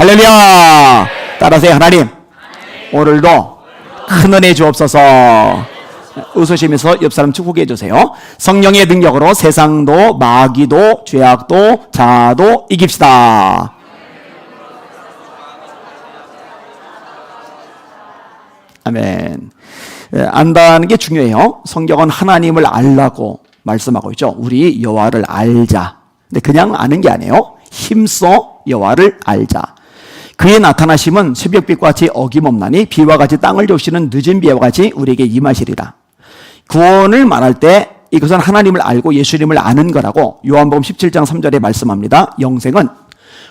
할렐루야. 따라하세요. 하나님, 오늘도 큰 은혜 주옵소서. 웃으시면서 옆 사람 축복해 주세요. 성령의 능력으로 세상도 마귀도 죄악도 자아도 이깁시다. 아멘. 안다는 게 중요해요. 성경은 하나님을 알라고 말씀하고 있죠. 우리 여호와를 알자. 근데 그냥 아는 게 아니에요. 힘써 여호와를 알자. 그의 나타나심은 새벽빛과 같이 어김없나니 비와 같이 땅을 적시는 늦은 비와 같이 우리에게 임하시리라. 구원을 말할 때 이것은 하나님을 알고 예수님을 아는 거라고 요한복음 17장 3절에 말씀합니다. 영생은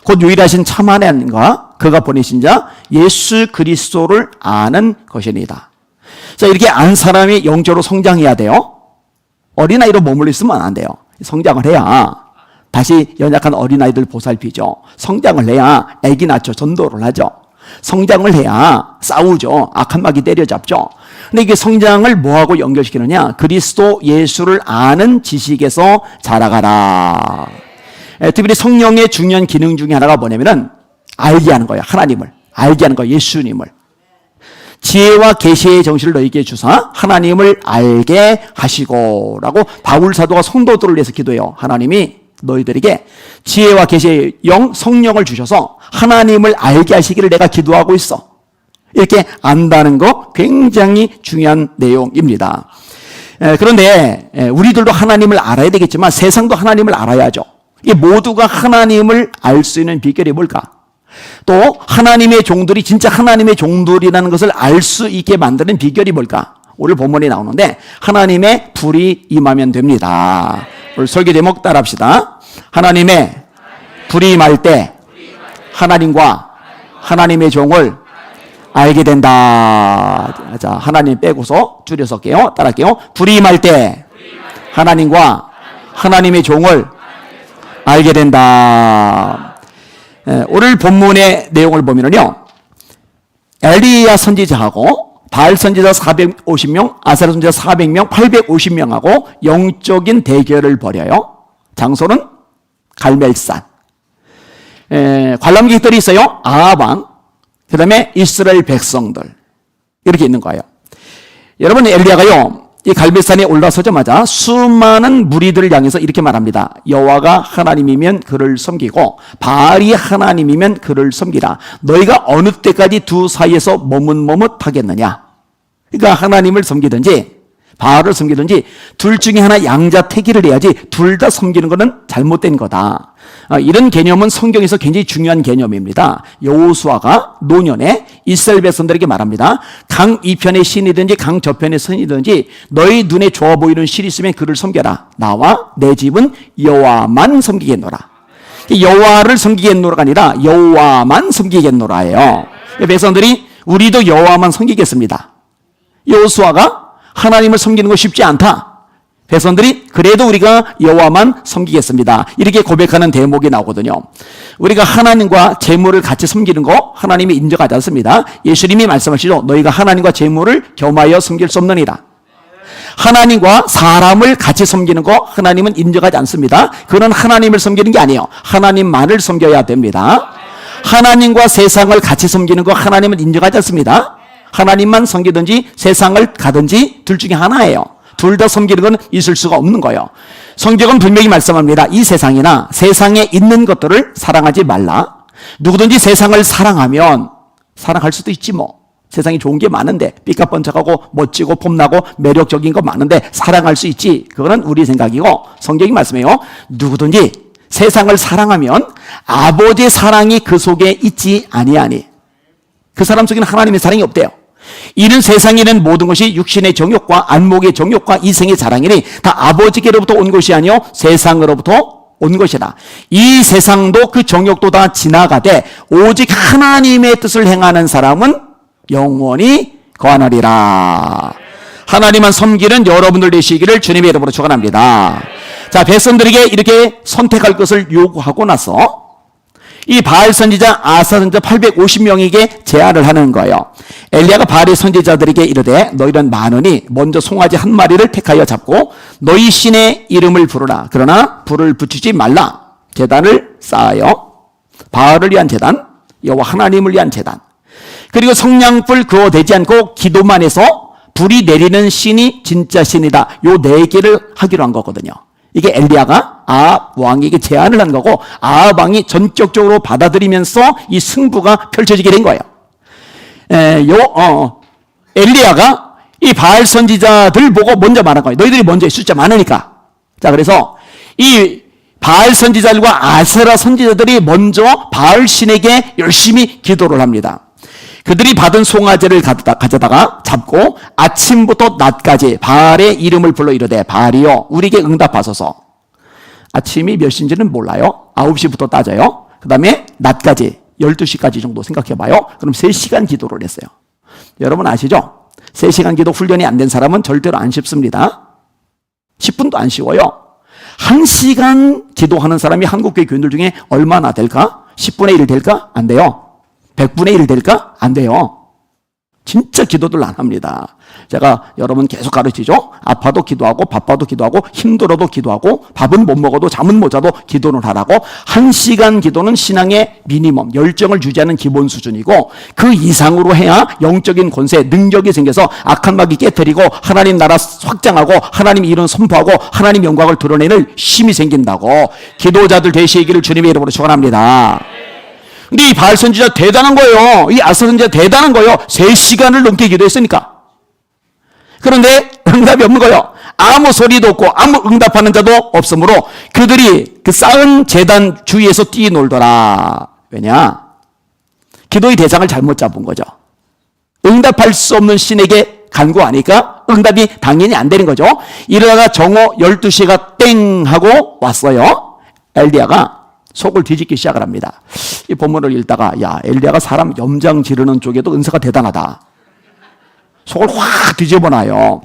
곧 유일하신 참 하나님과 그가 보내신 자 예수 그리스도를 아는 것이니다. 자, 이렇게 안 사람이 영적으로 성장해야 돼요. 어린아이로 머물러 있으면 안 돼요. 성장을 해야 다시 연약한 어린아이들 보살피죠. 성장을 해야 애기 낳죠. 전도를 하죠. 성장을 해야 싸우죠. 악한 마귀 때려잡죠. 근데 이게 성장을 뭐하고 연결시키느냐? 그리스도 예수를 아는 지식에서 자라가라. 특별히 성령의 중요한 기능 중에 하나가 뭐냐면은 알게 하는 거예요. 하나님을 알게 하는 거예요. 예수님을. 지혜와 계시의 정신을 너희에게 주사 하나님을 알게 하시고 라고 바울 사도가 성도들을 위해서 기도해요. 하나님이 너희들에게 지혜와 계시의 영 성령을 주셔서 하나님을 알게 하시기를 내가 기도하고 있어. 이렇게 안다는 거 굉장히 중요한 내용입니다. 그런데 우리들도 하나님을 알아야 되겠지만 세상도 하나님을 알아야죠. 이 모두가 하나님을 알 수 있는 비결이 뭘까? 또 하나님의 종들이 진짜 하나님의 종들이라는 것을 알 수 있게 만드는 비결이 뭘까? 오늘 본문에 나오는데 하나님의 불이 임하면 됩니다. 오늘 설교 제목 따라합시다. 하나님의 불이 임할 때 하나님과 하나님의 종을 알게 된다. 자, 하나님 빼고서 줄여서 할게요. 따라할게요. 불이 임할 때 하나님과 하나님의 종을 알게 된다. 오늘 본문의 내용을 보면요, 엘리야 선지자하고 바알 선지자 450명, 아사랴 선지자 400명, 850명하고 영적인 대결을 벌여요. 장소는 갈멜산. 관람객들이 있어요. 아합 왕, 그 다음에 이스라엘 백성들, 이렇게 있는 거예요. 여러분, 엘리야가요 이 갈멜산에 올라서자마자 수많은 무리들을 향해서 이렇게 말합니다. 여호와가 하나님이면 그를 섬기고 바알이 하나님이면 그를 섬기라. 너희가 어느 때까지 두 사이에서 머뭇머뭇하겠느냐. 그러니까 하나님을 섬기든지 바알을 섬기든지 둘 중에 하나 양자택일을 해야지 둘 다 섬기는 것은 잘못된 거다. 이런 개념은 성경에서 굉장히 중요한 개념입니다. 여호수아가 노년에 이스라엘 백성들에게 말합니다. 강 이편의 신이든지 강 저편의 신이든지 너희 눈에 좋아 보이는 신이 있으면 그를 섬겨라. 나와 내 집은 여호와만 섬기겠노라. 여호와를 섬기겠노라가 아니라 여호와만 섬기겠노라예요. 백성들이 우리도 여호와만 섬기겠습니다. 여호수아가 하나님을 섬기는 거 쉽지 않다. 백성들이 그래도 우리가 여호와만 섬기겠습니다. 이렇게 고백하는 대목이 나오거든요. 우리가 하나님과 재물을 같이 섬기는 거 하나님이 인정하지 않습니다. 예수님이 말씀하시죠. 너희가 하나님과 재물을 겸하여 섬길 수 없느니라. 하나님과 사람을 같이 섬기는 거 하나님은 인정하지 않습니다. 그건 하나님을 섬기는 게 아니에요. 하나님만을 섬겨야 됩니다. 하나님과 세상을 같이 섬기는 거 하나님은 인정하지 않습니다. 하나님만 섬기든지 세상을 가든지 둘 중에 하나예요. 둘 다 섬기는 건 있을 수가 없는 거예요. 성경은 분명히 말씀합니다. 이 세상이나 세상에 있는 것들을 사랑하지 말라. 누구든지 세상을 사랑하면 사랑할 수도 있지 뭐. 세상에 좋은 게 많은데 삐까뻔쩍하고 멋지고 폼나고 매력적인 거 많은데 사랑할 수 있지. 그거는 우리 생각이고 성경이 말씀해요. 누구든지 세상을 사랑하면 아버지의 사랑이 그 속에 있지 아니하니. 그 사람 속에는 하나님의 사랑이 없대요. 이는 세상에 있는 모든 것이 육신의 정욕과 안목의 정욕과 이생의 자랑이니 다 아버지께로부터 온 것이 아니요 세상으로부터 온 것이라. 이 세상도 그 정욕도 다 지나가되 오직 하나님의 뜻을 행하는 사람은 영원히 거하리라. 하나님만 섬기는 여러분들 되시기를 주님의 이름으로 축원합니다. 자, 백성들에게 이렇게 선택할 것을 요구하고 나서 이 바알 선지자 아사 선지자 850명에게 제안을 하는 거예요. 엘리야가 바알의 선지자들에게 이르되 너희는 많으니 먼저 송아지 한 마리를 택하여 잡고 너희 신의 이름을 부르라. 그러나 불을 붙이지 말라. 제단을 쌓아요. 바알을 위한 제단, 여호와 하나님을 위한 제단. 그리고 성냥불 그거 되지 않고 기도만 해서 불이 내리는 신이 진짜 신이다. 요 네 개를 하기로 한 거거든요. 이게 엘리야가 아합 왕에게 제안을 한 거고 아합 왕이 전격적으로 받아들이면서 이 승부가 펼쳐지게 된 거예요. 엘리야가 이 바알 선지자들 보고 먼저 말한 거예요. 너희들이 먼저 숫자 많으니까. 자, 그래서 이 바알 선지자들과 아세라 선지자들이 먼저 바알 신에게 열심히 기도를 합니다. 그들이 받은 송아지를 가져다가 잡고 아침부터 낮까지 바알의 이름을 불러 이르되 바알이여 우리에게 응답하소서. 아침이 몇 시인지는 몰라요. 9시부터 따져요. 그 다음에 낮까지 12시까지 정도 생각해 봐요. 그럼 3시간 기도를 했어요. 여러분 아시죠? 3시간 기도 훈련이 안 된 사람은 절대로 안 쉽습니다. 10분도 안 쉬워요. 1시간 기도하는 사람이 한국교회 교인들 중에 얼마나 될까? 10분의 1 될까? 안 돼요. 100분의 1 될까? 안 돼요. 진짜 기도들 안 합니다. 제가 여러분 계속 가르치죠. 아파도 기도하고 바빠도 기도하고 힘들어도 기도하고 밥은 못 먹어도 잠은 못 자도 기도를 하라고. 1시간 기도는 신앙의 미니멈, 열정을 유지하는 기본 수준이고 그 이상으로 해야 영적인 권세, 능력이 생겨서 악한 마귀 깨뜨리고 하나님 나라 확장하고 하나님 이름 선포하고 하나님 영광을 드러내는 힘이 생긴다고. 기도자들 되시기를 주님의 이름으로 축원합니다. 근데 이 바알 선지자 대단한 거예요. 이 아사 선지자 대단한 거예요. 3시간을 넘게 기도했으니까. 그런데 응답이 없는 거예요. 아무 소리도 없고 아무 응답하는 자도 없으므로 그들이 그 쌓은 제단 주위에서 뛰놀더라. 왜냐? 기도의 대상을 잘못 잡은 거죠. 응답할 수 없는 신에게 간구하니까 응답이 당연히 안 되는 거죠. 이러다가 정오 12시가 땡 하고 왔어요. 엘리야가 속을 뒤집기 시작을 합니다. 이 본문을 읽다가 야, 엘리야가 사람 염장 지르는 쪽에도 은사가 대단하다. 속을 확 뒤집어놔요.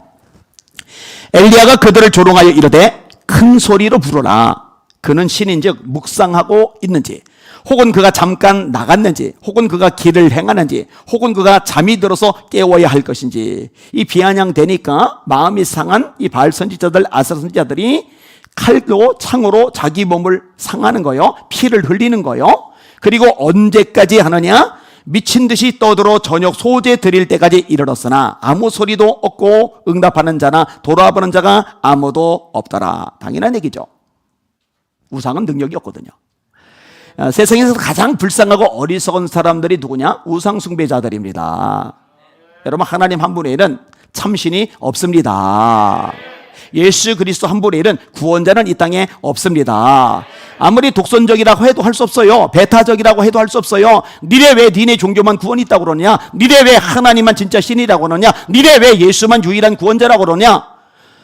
엘리야가 그들을 조롱하여 이르되 큰 소리로 부르라. 그는 신인즉 묵상하고 있는지, 혹은 그가 잠깐 나갔는지, 혹은 그가 길을 행하는지, 혹은 그가 잠이 들어서 깨워야 할 것인지. 이 비아냥되니까 마음이 상한 이 바알 선지자들, 아세라 선지자들이 칼로 창으로 자기 몸을 상하는 거요. 피를 흘리는 거요. 그리고 언제까지 하느냐? 미친 듯이 떠들어 저녁 소재 드릴 때까지 이르렀으나 아무 소리도 없고 응답하는 자나 돌아보는 자가 아무도 없더라. 당연한 얘기죠. 우상은 능력이 없거든요. 세상에서 가장 불쌍하고 어리석은 사람들이 누구냐? 우상 숭배자들입니다. 여러분, 하나님 한 분 외에는 참신이 없습니다. 예수 그리스도 한 분 외에는 구원자는 이 땅에 없습니다. 아무리 독선적이라고 해도 할 수 없어요. 배타적이라고 해도 할 수 없어요. 니네 왜 니네 종교만 구원이 있다고 그러냐? 니네 왜 하나님만 진짜 신이라고 그러냐? 니네 왜 예수만 유일한 구원자라고 그러냐?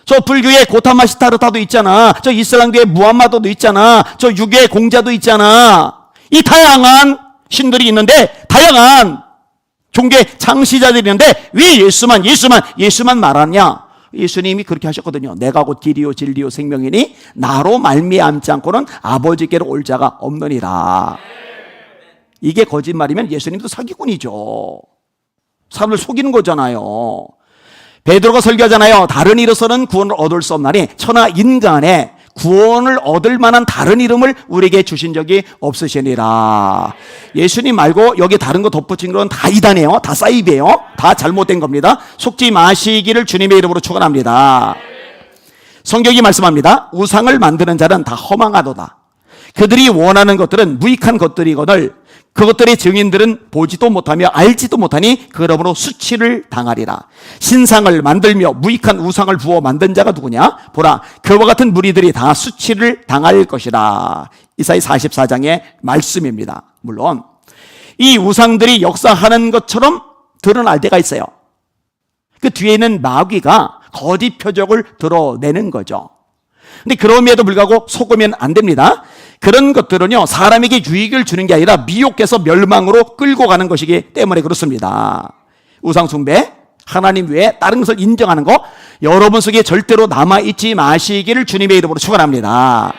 저 불교의 고타마 시타르타도 있잖아. 저 이슬람교의 무함마드도 있잖아. 저 유교의 공자도 있잖아. 이 다양한 신들이 있는데, 다양한 종교의 창시자들이 있는데 왜 예수만 말하냐? 예수님이 그렇게 하셨거든요. 내가 곧 길이요 진리요 생명이니 나로 말미암지 않고는 아버지께로 올 자가 없느니라. 이게 거짓말이면 예수님도 사기꾼이죠. 사람을 속이는 거잖아요. 베드로가 설교하잖아요. 다른 이로서는 구원을 얻을 수 없나니 천하 인간의 구원을 얻을 만한 다른 이름을 우리에게 주신 적이 없으시니라. 예수님 말고 여기 다른 거 덧붙인 건 다 이단이에요. 다 사이비예요. 다 잘못된 겁니다. 속지 마시기를 주님의 이름으로 축원합니다. 성경이 말씀합니다. 우상을 만드는 자는 다 허망하도다. 그들이 원하는 것들은 무익한 것들이거늘 그것들의 증인들은 보지도 못하며 알지도 못하니 그러므로 수치를 당하리라. 신상을 만들며 무익한 우상을 부어 만든 자가 누구냐? 보라, 그와 같은 무리들이 다 수치를 당할 것이라. 이사야 44장의 말씀입니다. 물론 이 우상들이 역사하는 것처럼 드러날 때가 있어요. 그 뒤에는 마귀가 거짓 표적을 드러내는 거죠. 근데 그럼에도 불구하고 속으면 안 됩니다. 그런 것들은요, 사람에게 유익을 주는 게 아니라 미혹해서 멸망으로 끌고 가는 것이기 때문에 그렇습니다. 우상숭배, 하나님 외에 다른 것을 인정하는 거 여러분 속에 절대로 남아있지 마시기를 주님의 이름으로 축원합니다.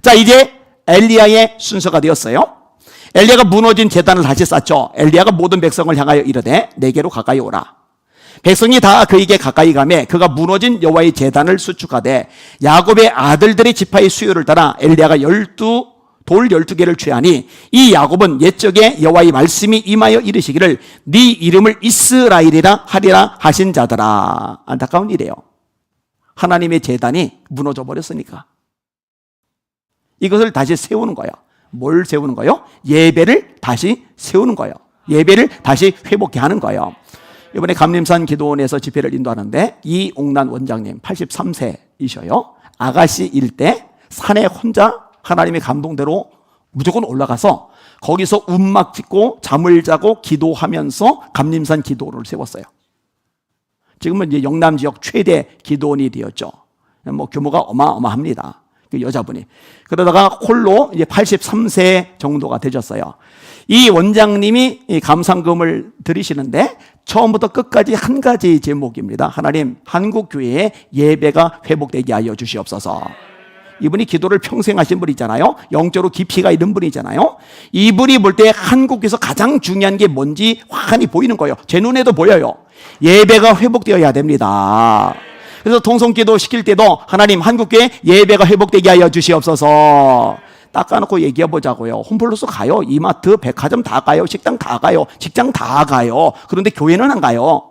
자, 이제 엘리야의 순서가 되었어요. 엘리야가 무너진 제단을 다시 쌓죠. 엘리야가 모든 백성을 향하여 이르되 내게로 가까이 오라. 백성이 다 그에게 가까이 가매 그가 무너진 여호와의 제단을 수축하되 야곱의 아들들의 지파의 수요를 따라 엘리야가 12 돌 12개를 취하니 이 야곱은 옛적에 여호와의 말씀이 임하여 이르시기를 네 이름을 이스라엘이라 하리라 하신 자더라. 안타까운 일이에요. 하나님의 제단이 무너져 버렸으니까. 이것을 다시 세우는 거예요. 뭘 세우는 거예요? 예배를 다시 세우는 거예요. 예배를 다시 회복케 하는 거예요. 이번에 감림산 기도원에서 집회를 인도하는데 이옥란 원장님 83세이셔요. 아가씨 일대 산에 혼자 하나님의 감동대로 무조건 올라가서 거기서 움막 짓고 잠을 자고 기도하면서 감림산 기도원을 세웠어요. 지금은 이제 영남 지역 최대 기도원이 되었죠. 뭐 규모가 어마어마합니다. 그 여자분이. 그러다가 홀로 이제 83세 정도가 되셨어요. 이 원장님이 이 감상금을 드리시는데 처음부터 끝까지 한 가지 제목입니다. 하나님, 한국교회의 예배가 회복되게 하여 주시옵소서. 이분이 기도를 평생 하신 분이잖아요. 영적으로 깊이가 있는 분이잖아요. 이분이 볼 때 한국에서 가장 중요한 게 뭔지 환히 보이는 거예요. 제 눈에도 보여요. 예배가 회복되어야 됩니다. 그래서 통성기도 시킬 때도 하나님, 한국교회 예배가 회복되게 하여 주시옵소서. 닦아놓고 얘기해보자고요. 홈플러스 가요. 이마트, 백화점 다 가요. 식당 다 가요. 직장 다 가요. 그런데 교회는 안 가요.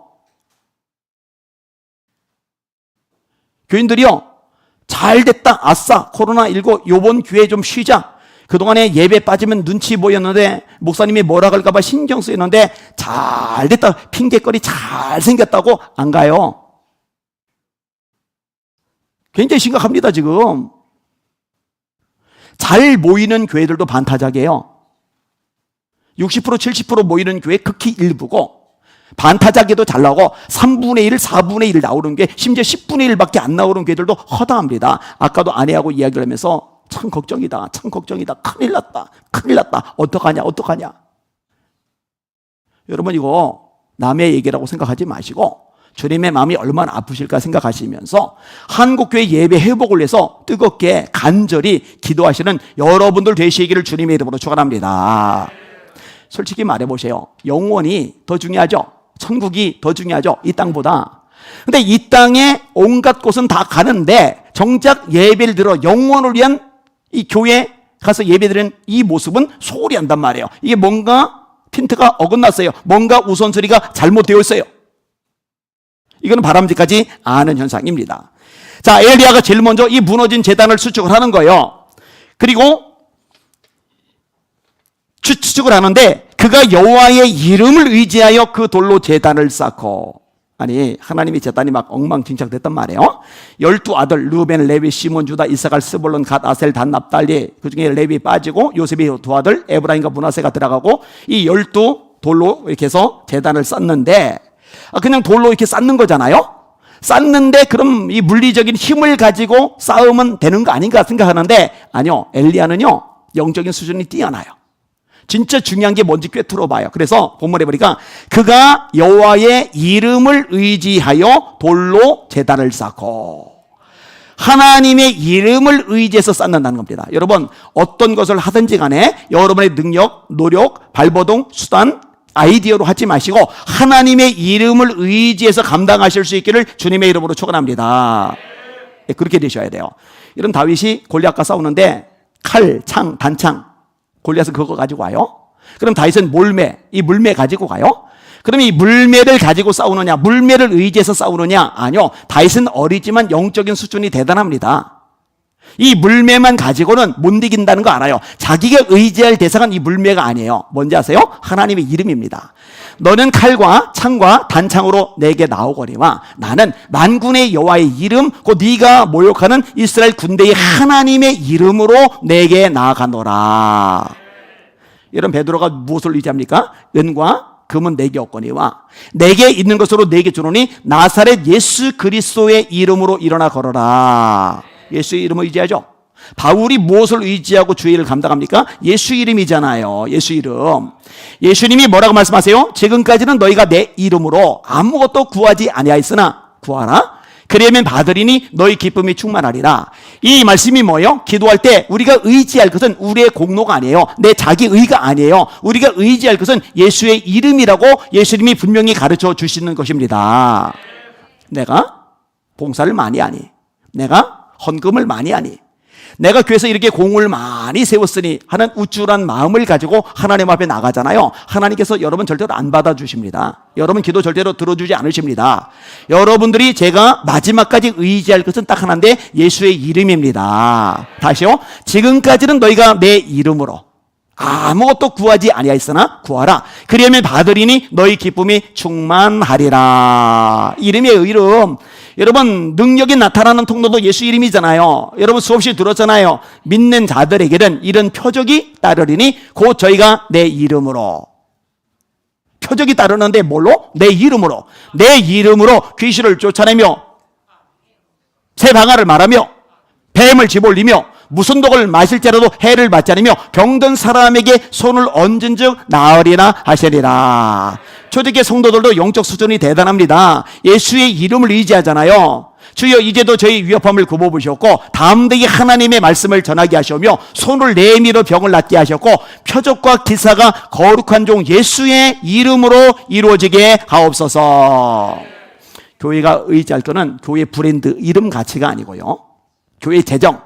교인들이요, 잘 됐다, 아싸, 코로나19 요번 기회에 좀 쉬자. 그동안에 예배 빠지면 눈치 보였는데 목사님이 뭐라 그럴까봐 신경 쓰이는데 잘 됐다, 핑계거리 잘 생겼다고 안 가요. 굉장히 심각합니다. 지금 잘 모이는 교회들도 반타작이에요. 60% 70% 모이는 교회 극히 일부고, 반타작에도 잘 나오고 3분의 1, 4분의 1 나오는 게 심지어 10분의 1밖에 안 나오는 교회들도 허다합니다. 아까도 아내하고 이야기를 하면서 참 걱정이다, 참 걱정이다, 큰일 났다, 큰일 났다, 어떡하냐, 어떡하냐. 여러분, 이거 남의 얘기라고 생각하지 마시고 주님의 마음이 얼마나 아프실까 생각하시면서 한국교회 예배 회복을 위해서 뜨겁게 간절히 기도하시는 여러분들 되시기를 주님의 이름으로 축원합니다. 솔직히 말해보세요. 영원이 더 중요하죠. 천국이 더 중요하죠. 이 땅보다. 근데 이 땅에 온갖 곳은 다 가는데 정작 예배를 들어 영원을 위한 이 교회 가서 예배드리는 이 모습은 소홀히 한단 말이에요. 이게 뭔가 핀트가 어긋났어요. 뭔가 우선순위가 잘못되어 있어요. 이거는 바람직하지 않은 현상입니다. 자, 엘리야가 제일 먼저 이 무너진 제단을 수축을 하는 거예요. 그리고 추측을 하는데 그가 여호와의 이름을 의지하여 그 돌로 제단을 쌓고, 아니 하나님의 제단이 막 엉망진창됐단 말이에요. 12아들 루벤, 레위, 시몬, 유다, 이사갈, 스볼론, 갓, 아셀, 단, 납달리, 그중에 레위 빠지고 요셉의 두 아들 에브라임과 므낫세가 들어가고 이 12돌로 이렇게 해서 제단을 쌓는데, 그냥 돌로 이렇게 쌓는 거잖아요. 쌓는데 그럼 이 물리적인 힘을 가지고 쌓으면 되는 거 아닌가 생각하는데, 아니요, 엘리야는요 영적인 수준이 뛰어나요. 진짜 중요한 게 뭔지 꿰뚫어 봐요. 그래서 본문에 보니까 그가 여호와의 이름을 의지하여 돌로 제단을 쌓고, 하나님의 이름을 의지해서 쌓는다는 겁니다. 여러분, 어떤 것을 하든지 간에 여러분의 능력, 노력, 발버둥, 수단, 아이디어로 하지 마시고 하나님의 이름을 의지해서 감당하실 수 있기를 주님의 이름으로 축원합니다. 그렇게 되셔야 돼요. 이런 다윗이 골리앗과 싸우는데 칼, 창, 단창, 골리앗은 그거 가지고 와요. 그럼 다윗은 몰매, 이 물매 가지고 가요. 그럼 이 물매를 가지고 싸우느냐, 물매를 의지해서 싸우느냐? 아니요, 다윗은 어리지만 영적인 수준이 대단합니다. 이 물매만 가지고는 못 이긴다는 거 알아요. 자기가 의지할 대상은 이 물매가 아니에요. 뭔지 아세요? 하나님의 이름입니다. 너는 칼과 창과 단창으로 내게 나오거니와 나는 만군의 여호와의 이름, 곧 네가 모욕하는 이스라엘 군대의 하나님의 이름으로 내게 나아가노라. 이런 베드로가 무엇을 의지합니까? 은과 금은 내게 없거니와 내게 있는 것으로 내게 주노니 나사렛 예수 그리스도의 이름으로 일어나 걸어라. 예수의 이름을 의지하죠. 바울이 무엇을 의지하고 주의 일을 감당합니까? 예수 이름이잖아요. 예수 이름. 예수님이 뭐라고 말씀하세요? 지금까지는 너희가 내 이름으로 아무것도 구하지 아니하였으나 구하라. 그리하면 받으리니 너희 기쁨이 충만하리라. 이 말씀이 뭐예요? 기도할 때 우리가 의지할 것은 우리의 공로가 아니에요. 내 자기 의가 아니에요. 우리가 의지할 것은 예수의 이름이라고 예수님이 분명히 가르쳐 주시는 것입니다. 내가 봉사를 많이 하니, 내가 헌금을 많이 하니, 내가 교회에서 이렇게 공을 많이 세웠으니 하는 우쭐한 마음을 가지고 하나님 앞에 나가잖아요. 하나님께서 여러분 절대로 안 받아주십니다. 여러분 기도 절대로 들어주지 않으십니다. 여러분들이 제가 마지막까지 의지할 것은 딱 하나인데 예수의 이름입니다. 다시요. 지금까지는 너희가 내 이름으로 아무것도 구하지 아니하였으나 구하라. 그리하면 받으리니 너희 기쁨이 충만하리라. 이름이에요, 이름. 여러분, 능력이 나타나는 통로도 예수 이름이잖아요. 여러분 수없이 들었잖아요. 믿는 자들에게는 이런 표적이 따르리니 곧 저희가 내 이름으로. 표적이 따르는데 뭘로? 내 이름으로. 내 이름으로 귀신을 쫓아내며 새 방아를 말하며 뱀을 집어올리며 무슨 독을 마실지라도 해를 받지 않으며 병든 사람에게 손을 얹은 즉 나으리라 하시리라. 초대교회 성도들도 영적 수준이 대단합니다. 예수의 이름을 의지하잖아요. 주여 이제도 저희 위협함을 굽어보셨고 담대히 하나님의 말씀을 전하게 하시며 손을 내밀어 병을 낫게 하셨고 표적과 기사가 거룩한 종 예수의 이름으로 이루어지게 하옵소서. 교회가 의지할 것은 교회 브랜드 이름 가치가 아니고요, 교회 재정,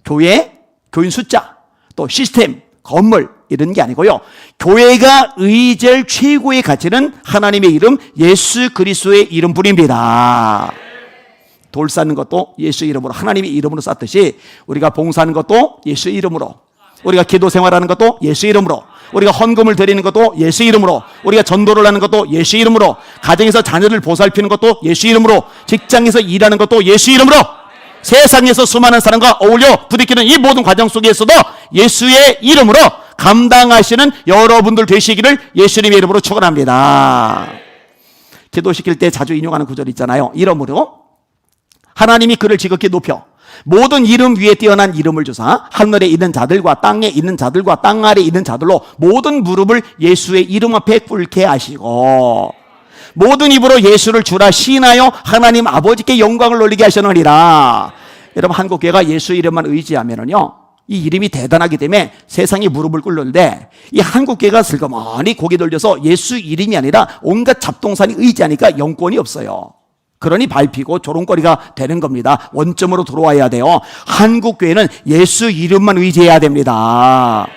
교회 교인 숫자, 또 시스템, 건물 이런 게 아니고요, 교회가 의지할 최고의 가치는 하나님의 이름 예수 그리스도의 이름뿐입니다. 돌 쌓는 것도 예수 이름으로, 하나님의 이름으로 쌓듯이 우리가 봉사하는 것도 예수 이름으로, 우리가 기도 생활하는 것도 예수 이름으로, 우리가 헌금을 드리는 것도 예수 이름으로, 우리가 전도를 하는 것도 예수 이름으로, 가정에서 자녀를 보살피는 것도 예수 이름으로, 직장에서 일하는 것도 예수 이름으로, 세상에서 수많은 사람과 어울려 부딪히는 이 모든 과정 속에서도 예수의 이름으로 감당하시는 여러분들 되시기를 예수님의 이름으로 축원합니다. 기도시킬 때 자주 인용하는 구절 있잖아요. 이름으로 하나님이 그를 지극히 높여 모든 이름 위에 뛰어난 이름을 주사 하늘에 있는 자들과 땅에 있는 자들과 땅 아래에 있는 자들로 모든 무릎을 예수의 이름 앞에 꿇게 하시고 모든 입으로 예수를 주라 시인하여 하나님 아버지께 영광을 돌리게 하시느니라. 여러분, 한국교회가 예수 이름만 의지하면은요, 이 이름이 대단하기 때문에 세상이 무릎을 꿇는데, 이 한국교회가 슬그머니 고개 돌려서 예수 이름이 아니라 온갖 잡동사니 의지하니까 영권이 없어요. 그러니 밟히고 조롱거리가 되는 겁니다. 원점으로 돌아와야 돼요. 한국교회는 예수 이름만 의지해야 됩니다.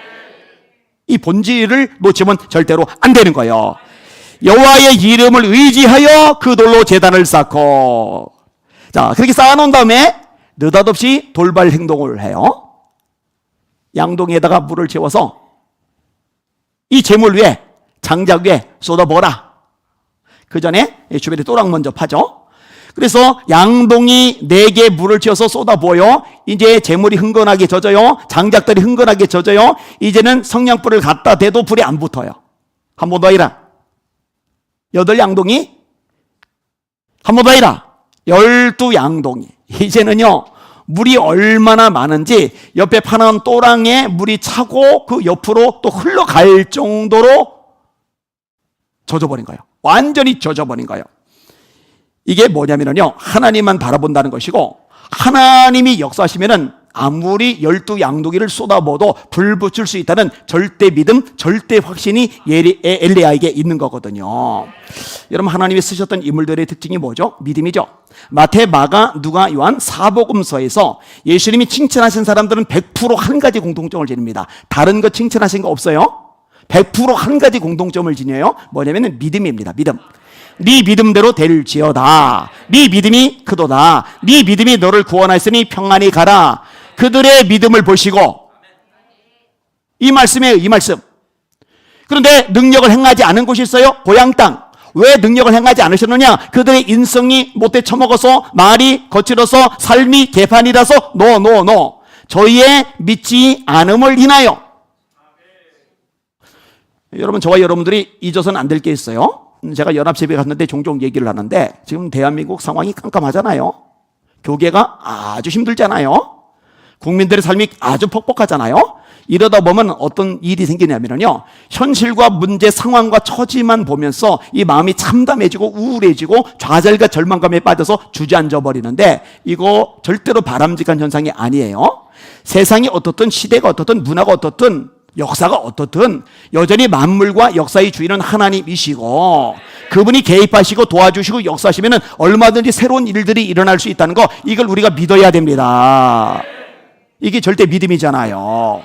이 본질을 놓치면 절대로 안 되는 거예요. 여호와의 이름을 의지하여 그 돌로 제단을 쌓고, 자, 그렇게 쌓아놓은 다음에 느닷없이 돌발 행동을 해요. 양동이에다가 물을 채워서 이 재물 위에, 장작 위에 쏟아부어라. 그 전에 주변에 또랑 먼저 파죠. 그래서 양동이 4개 물을 채워서 쏟아부어요. 이제 재물이 흥건하게 젖어요. 장작들이 흥건하게 젖어요. 이제는 성냥불을 갖다 대도 불이 안 붙어요. 한 번 더 해라. 8양동이, 한 번 더 해라. 12양동이. 이제는요, 물이 얼마나 많은지 옆에 파는 또랑에 물이 차고 그 옆으로 또 흘러갈 정도로 젖어버린 거예요. 완전히 젖어버린 거예요. 이게 뭐냐면요, 하나님만 바라본다는 것이고, 하나님이 역사하시면은 아무리 12양동이를 쏟아부어도 불 붙일 수 있다는 절대 믿음, 절대 확신이 엘리야에게 있는 거거든요. 여러분, 하나님이 쓰셨던 인물들의 특징이 뭐죠? 믿음이죠. 마태, 마가, 누가, 요한, 사복음서에서 예수님이 칭찬하신 사람들은 100% 한 가지 공통점을 지닙니다. 다른 거 칭찬하신 거 없어요? 100% 한 가지 공통점을 지녀요. 뭐냐면 믿음입니다. 믿음. 네 믿음대로 될지어다. 네 믿음이 크도다. 네 믿음이 너를 구원하였으니 평안히 가라. 그들의 믿음을 보시고, 이 말씀이에요, 이 말씀. 그런데 능력을 행하지 않은 곳이 있어요. 고향 땅. 왜 능력을 행하지 않으셨느냐? 그들의 인성이 못돼 처먹어서, 말이 거칠어서, 삶이 개판이라서. 노. 저희의 믿지 않음을 인하여. 여러분, 저와 여러분들이 잊어서는 안 될 게 있어요. 제가 연합집에 갔는데 종종 얘기를 하는데, 지금 대한민국 상황이 깜깜하잖아요. 교계가 아주 힘들잖아요. 국민들의 삶이 아주 퍽퍽하잖아요. 이러다 보면 어떤 일이 생기냐면요, 현실과 문제 상황과 처지만 보면서 이 마음이 참담해지고 우울해지고 좌절과 절망감에 빠져서 주저앉아 버리는데, 이거 절대로 바람직한 현상이 아니에요. 세상이 어떻든, 시대가 어떻든, 문화가 어떻든, 역사가 어떻든 여전히 만물과 역사의 주인은 하나님이시고, 그분이 개입하시고 도와주시고 역사하시면 얼마든지 새로운 일들이 일어날 수 있다는 거, 이걸 우리가 믿어야 됩니다. 이게 절대 믿음이잖아요.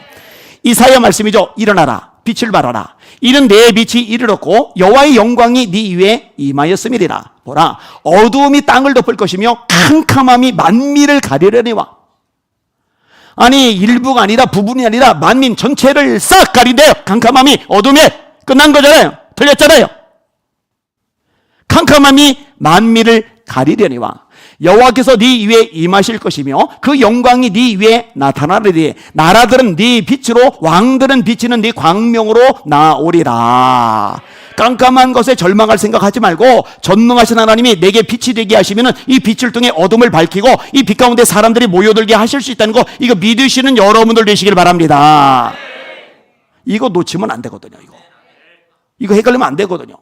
이사야 말씀이죠. 일어나라, 빛을 발하라. 이는 내 빛이 이르렀고 여호와의 영광이 네 위에 임하였음이리라. 보라, 어두움이 땅을 덮을 것이며 캄캄함이 만민을 가리려니와. 아니, 일부가 아니라 부분이 아니라 만민 전체를 싹 가린대요. 캄캄함이 어둠에 끝난 거잖아요. 틀렸잖아요. 캄캄함이 만민을 가리려니와 여호와께서 네 위에 임하실 것이며 그 영광이 네 위에 나타나리니 나라들은 네 빛으로 왕들은 비치는 네 광명으로 나오리라. 깜깜한 것에 절망할 생각하지 말고 전능하신 하나님이 내게 빛이 되게 하시면 이 빛을 통해 어둠을 밝히고 이 빛 가운데 사람들이 모여들게 하실 수 있다는 거, 이거 믿으시는 여러분들 되시길 바랍니다. 이거 놓치면 안 되거든요. 이거 헷갈리면 안 되거든요.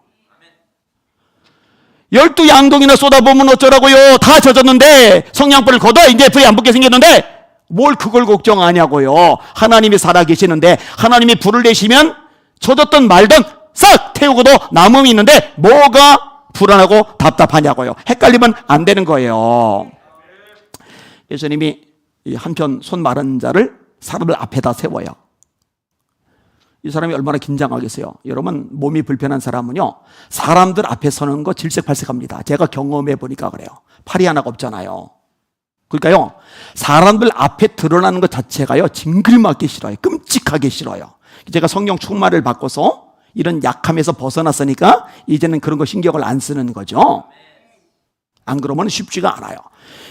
12양동이나 쏟아보면 어쩌라고요. 다 젖었는데 성냥불을 걷어 이제 불이 안 붙게 생겼는데 뭘 그걸 걱정하냐고요. 하나님이 살아계시는데 하나님이 불을 내시면 젖었던 말든 싹 태우고도 남음이 있는데 뭐가 불안하고 답답하냐고요. 헷갈리면 안 되는 거예요. 예수님이 한편 손 마른 자를 사람들 앞에다 세워요. 이 사람이 얼마나 긴장하겠어요. 여러분, 몸이 불편한 사람은요, 사람들 앞에 서는 거 질색팔색합니다. 제가 경험해 보니까 그래요. 팔이 하나가 없잖아요. 그러니까요, 사람들 앞에 드러나는 것 자체가요, 징글맞기 싫어요. 끔찍하게 싫어요. 제가 성령 충만을 바꿔서 이런 약함에서 벗어났으니까 이제는 그런 거 신경을 안 쓰는 거죠. 안 그러면 쉽지가 않아요.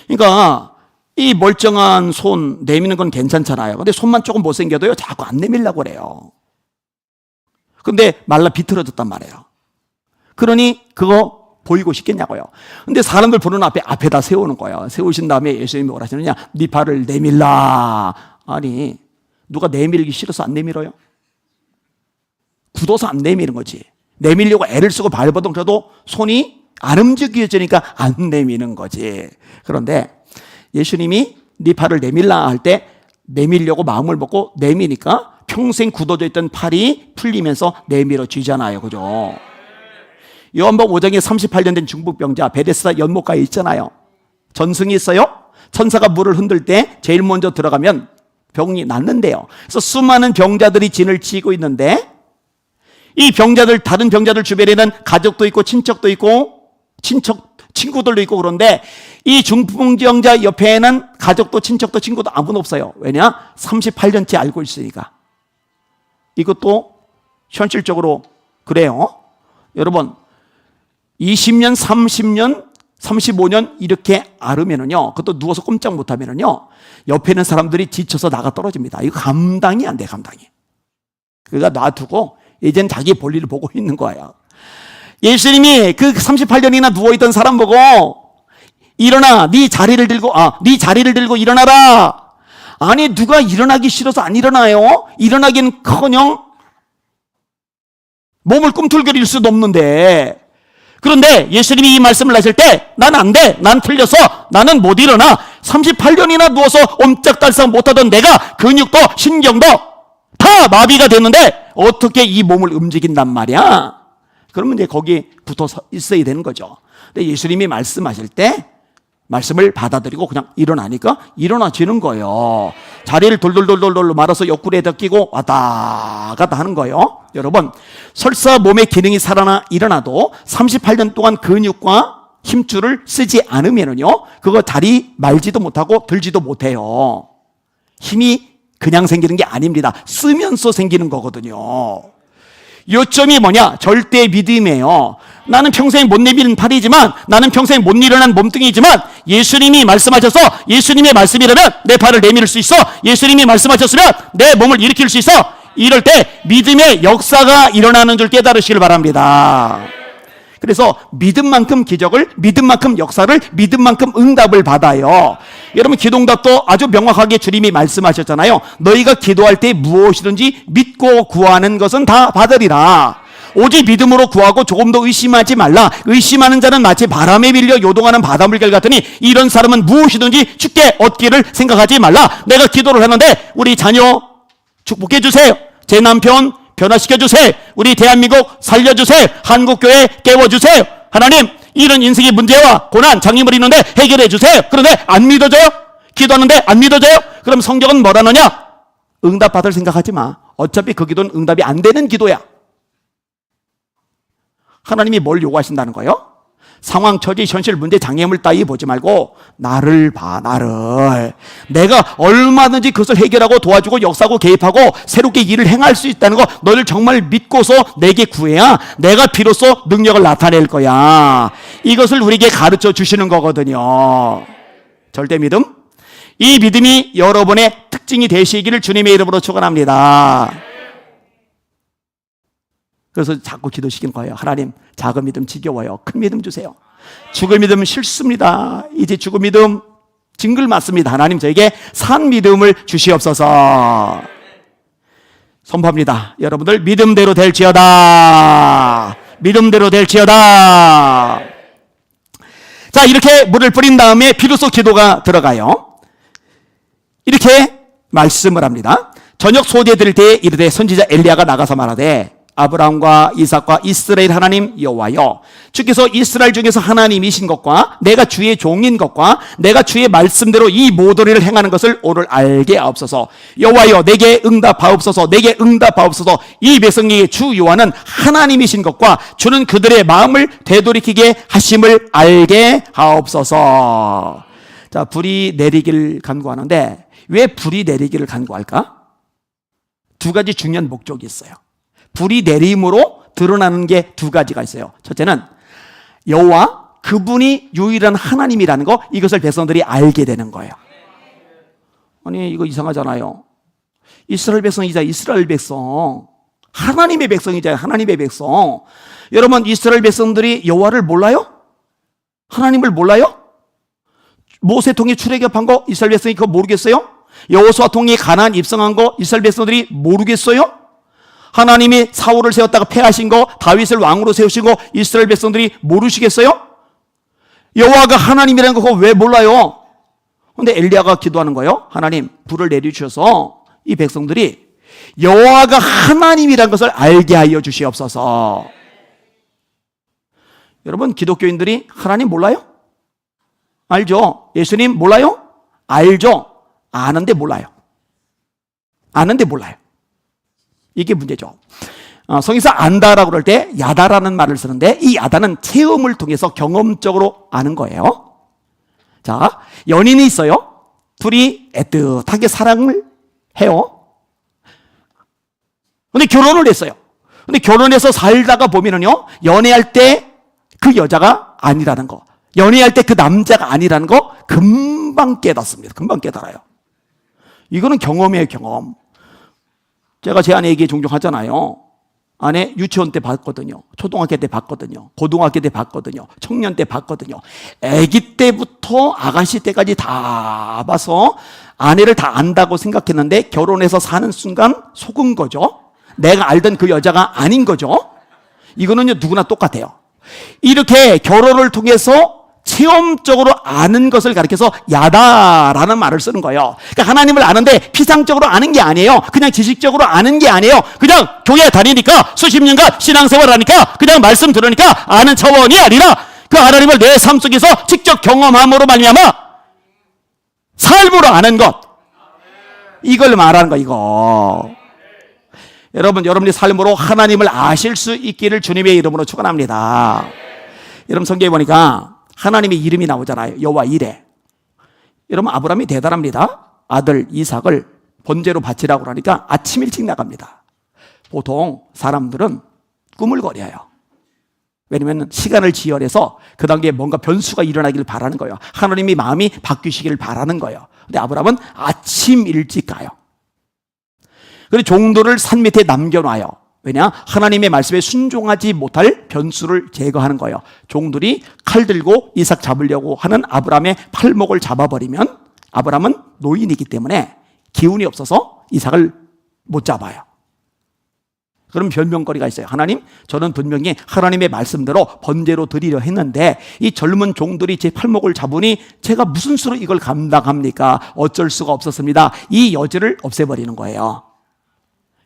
그러니까 이 멀쩡한 손 내미는 건 괜찮잖아요. 근데 손만 조금 못생겨도요, 자꾸 안 내밀려고 그래요. 근데 말라 비틀어졌단 말이에요. 그러니 그거 보이고 싶겠냐고요. 근데 사람들 보는 앞에다 세우는 거예요. 세우신 다음에 예수님이 뭐라 하시느냐? 네 발을 내밀라. 아니, 누가 내밀기 싫어서 안 내밀어요? 굳어서 안 내미는 거지. 내밀려고 애를 쓰고 밟아도 그래도 손이 안 움직여지니까 안 내미는 거지. 그런데 예수님이 네 발을 내밀라 할 때 내밀려고 마음을 먹고 내미니까 평생 굳어져 있던 팔이 풀리면서 내밀어지잖아요. 그죠? 요한복음 5장에 38년 된 중풍병자 베데스다 연못가에 있잖아요. 전승이 있어요. 천사가 물을 흔들 때 제일 먼저 들어가면 병이 낫는데요. 그래서 수많은 병자들이 진을 치고 있는데 이 병자들, 다른 병자들 주변에는 가족도 있고 친척도 있고 친구들도 있고 그런데 이 중풍병자 옆에는 가족도 친척도 친구도 아무도 없어요. 왜냐? 38년째 알고 있으니까. 이것도 현실적으로 그래요. 여러분, 20년, 30년, 35년 이렇게 앓으면은요, 그것도 누워서 꼼짝 못하면은요, 옆에 있는 사람들이 지쳐서 나가 떨어집니다. 이거 감당이 안 돼, 감당이. 그러니까 놔두고 이젠 자기 볼일을 보고 있는 거예요. 예수님이 그 38년이나 누워있던 사람 보고 일어나, 네 자리를 들고 일어나라. 아니, 누가 일어나기 싫어서 안 일어나요? 일어나긴커녕 몸을 꿈틀거릴 수도 없는데. 그런데 예수님이 이 말씀을 하실 때 난 안 돼, 난 틀려서 나는 못 일어나. 38년이나 누워서 옴짝달싹 못하던 내가 근육도 신경도 다 마비가 됐는데 어떻게 이 몸을 움직인단 말이야? 그러면 이제 거기 붙어 있어야 되는 거죠. 근데 예수님이 말씀하실 때 말씀을 받아들이고 그냥 일어나니까 일어나지는 거예요. 자리를 돌돌돌돌 말아서 옆구리에다 끼고 왔다 갔다 하는 거예요. 여러분, 설사 몸의 기능이 살아나 일어나도 38년 동안 근육과 힘줄을 쓰지 않으면은요, 그거 다리 말지도 못하고 들지도 못해요. 힘이 그냥 생기는 게 아닙니다. 쓰면서 생기는 거거든요. 요점이 뭐냐? 절대 믿음이에요. 나는 평생 못 내미는 팔이지만, 나는 평생 못 일어난 몸뚱이지만 예수님이 말씀하셔서 예수님의 말씀이라면 내 발을 내밀 수 있어. 예수님이 말씀하셨으면 내 몸을 일으킬 수 있어. 이럴 때 믿음의 역사가 일어나는 줄 깨달으시길 바랍니다. 그래서 믿음만큼 기적을, 믿음만큼 역사를, 믿음만큼 응답을 받아요. 여러분, 기도응답도 아주 명확하게 주님이 말씀하셨잖아요. 너희가 기도할 때 무엇이든지 믿고 구하는 것은 다 받으리라. 오직 믿음으로 구하고 조금 더 의심하지 말라. 의심하는 자는 마치 바람에 밀려 요동하는 바닷물결 같으니 이런 사람은 무엇이든지 쉽게 얻기를 생각하지 말라. 내가 기도를 하는데 우리 자녀 축복해 주세요. 제 남편 변화시켜주세요. 우리 대한민국 살려주세요. 한국교회 깨워주세요. 하나님, 이런 인생의 문제와 고난, 장애물이 있는데 해결해 주세요. 그런데 안 믿어져요? 기도하는데 안 믿어져요? 그럼 성경은 뭐라 하느냐? 응답받을 생각하지 마. 어차피 그 기도는 응답이 안 되는 기도야. 하나님이 뭘 요구하신다는 거예요? 상황, 처지, 현실, 문제, 장애물 따위 보지 말고 나를 봐, 나를. 내가 얼마든지 그것을 해결하고 도와주고 역사하고 개입하고 새롭게 일을 행할 수 있다는 거 너를 정말 믿고서 내게 구해야 내가 비로소 능력을 나타낼 거야. 이것을 우리에게 가르쳐 주시는 거거든요. 절대 믿음? 이 믿음이 여러분의 특징이 되시기를 주님의 이름으로 축원합니다. 그래서 자꾸 기도시키는 거예요. 하나님, 작은 믿음 지겨워요. 큰 믿음 주세요. 죽을 믿음 싫습니다. 이제 죽을 믿음 징글 맞습니다. 하나님, 저에게 산 믿음을 주시옵소서. 선포합니다. 여러분들 믿음대로 될지어다. 믿음대로 될지어다. 자, 이렇게 물을 뿌린 다음에 비로소 기도가 들어가요. 이렇게 말씀을 합니다. 저녁 소재 드릴 때에 이르되 선지자 엘리야가 나가서 말하되 아브라함과 이삭과 이스라엘 하나님 여호와여, 주께서 이스라엘 중에서 하나님이신 것과 내가 주의 종인 것과 내가 주의 말씀대로 이 모든 일을 행하는 것을 오늘 알게 하옵소서. 여호와여, 내게 응답하옵소서. 내게 응답하옵소서. 이 백성에게 주 여호와는 하나님이신 것과 주는 그들의 마음을 되돌이키게 하심을 알게 하옵소서. 자, 불이 내리기를 간구하는데 왜 불이 내리기를 간구할까? 두 가지 중요한 목적이 있어요. 불이 내림으로 드러나는 게 두 가지가 있어요. 첫째는 여호와, 그분이 유일한 하나님이라는 거, 이것을 백성들이 알게 되는 거예요. 아니, 이거 이상하잖아요. 이스라엘 백성이자 이스라엘 백성, 하나님의 백성이자 하나님의 백성. 여러분, 이스라엘 백성들이 여호와를 몰라요? 하나님을 몰라요? 모세통이 출애굽한 거 이스라엘 백성이 그거 모르겠어요? 여호수아 통이 가나안 입성한 거 이스라엘 백성들이 모르겠어요? 하나님이 사울을 세웠다가 패하신 거, 다윗을 왕으로 세우신 거 이스라엘 백성들이 모르시겠어요? 여호와가 하나님이라는 거 그거 왜 몰라요? 근데 엘리야가 기도하는 거예요. 하나님, 불을 내리셔서 이 백성들이 여호와가 하나님이라는 것을 알게 하여 주시옵소서. 여러분, 기독교인들이 하나님 몰라요? 알죠? 예수님 몰라요? 알죠? 아는데 몰라요. 아는데 몰라요. 이게 문제죠. 성경에서 안다라고 그럴 때 야다라는 말을 쓰는데 이 야다는 체험을 통해서 경험적으로 아는 거예요. 자, 연인이 있어요. 둘이 애틋하게 사랑을 해요. 근데 결혼을 했어요. 근데 결혼해서 살다가 보면은요, 연애할 때 그 여자가 아니라는 거, 연애할 때 그 남자가 아니라는 거 금방 깨닫습니다. 금방 깨달아요. 이거는 경험이에요, 경험. 제가 제 아내에게 종종 하잖아요. 아내 유치원 때 봤거든요. 초등학교 때 봤거든요. 고등학교 때 봤거든요. 청년 때 봤거든요. 아기 때부터 아가씨 때까지 다 봐서 아내를 다 안다고 생각했는데 결혼해서 사는 순간 속은 거죠. 내가 알던 그 여자가 아닌 거죠. 이거는요, 누구나 똑같아요. 이렇게 결혼을 통해서 체험적으로 아는 것을 가리켜서 야다라는 말을 쓰는 거예요. 그러니까 하나님을 아는데 피상적으로 아는 게 아니에요. 그냥 지식적으로 아는 게 아니에요. 그냥 교회 다니니까 수십 년간 신앙생활 하니까 그냥 말씀 들으니까 아는 차원이 아니라 그 하나님을 내 삶 속에서 직접 경험함으로 말미암아 삶으로 아는 것, 이걸 말하는 거. 이거 여러분, 여러분의 삶으로 하나님을 아실 수 있기를 주님의 이름으로 축원합니다. 여러분, 성경에 보니까 하나님의 이름이 나오잖아요. 여호와 이레. 여러분, 아브라함이 대단합니다. 아들 이삭을 번제로 바치라고 하니까 아침 일찍 나갑니다. 보통 사람들은 꿈을 거려요. 왜냐하면 시간을 지연해서 그 단계에 뭔가 변수가 일어나기를 바라는 거예요. 하나님이 마음이 바뀌시기를 바라는 거예요. 근데 아브라함은 아침 일찍 가요. 그리고 종들을 산 밑에 남겨놔요. 왜냐? 하나님의 말씀에 순종하지 못할 변수를 제거하는 거예요. 종들이 칼 들고 이삭 잡으려고 하는 아브라함의 팔목을 잡아버리면 아브라함은 노인이기 때문에 기운이 없어서 이삭을 못 잡아요. 그럼 변명거리가 있어요. 하나님, 저는 분명히 하나님의 말씀대로 번제로 드리려 했는데 이 젊은 종들이 제 팔목을 잡으니 제가 무슨 수로 이걸 감당합니까? 어쩔 수가 없었습니다. 이 여지를 없애버리는 거예요.